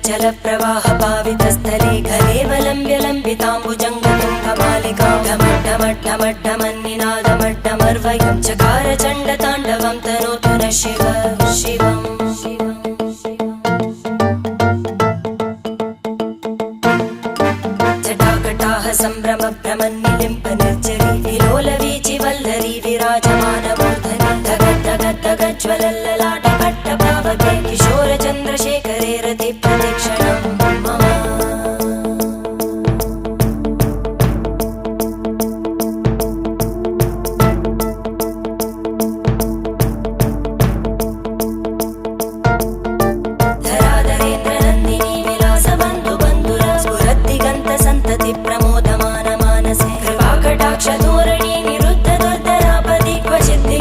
जलप्रवाह पावितस्थले घलेवलम्ब्य लम्बिताम्बुजङ्गतुङ्गमालिकां ढमड्ढमड्ढमड्ढमन्निनादमड्ढमर्वयं चकार चण्डताण्डवं तनोतु न शिव शिवम् जटाकटाः सम्भ्रमभ्रमन्नि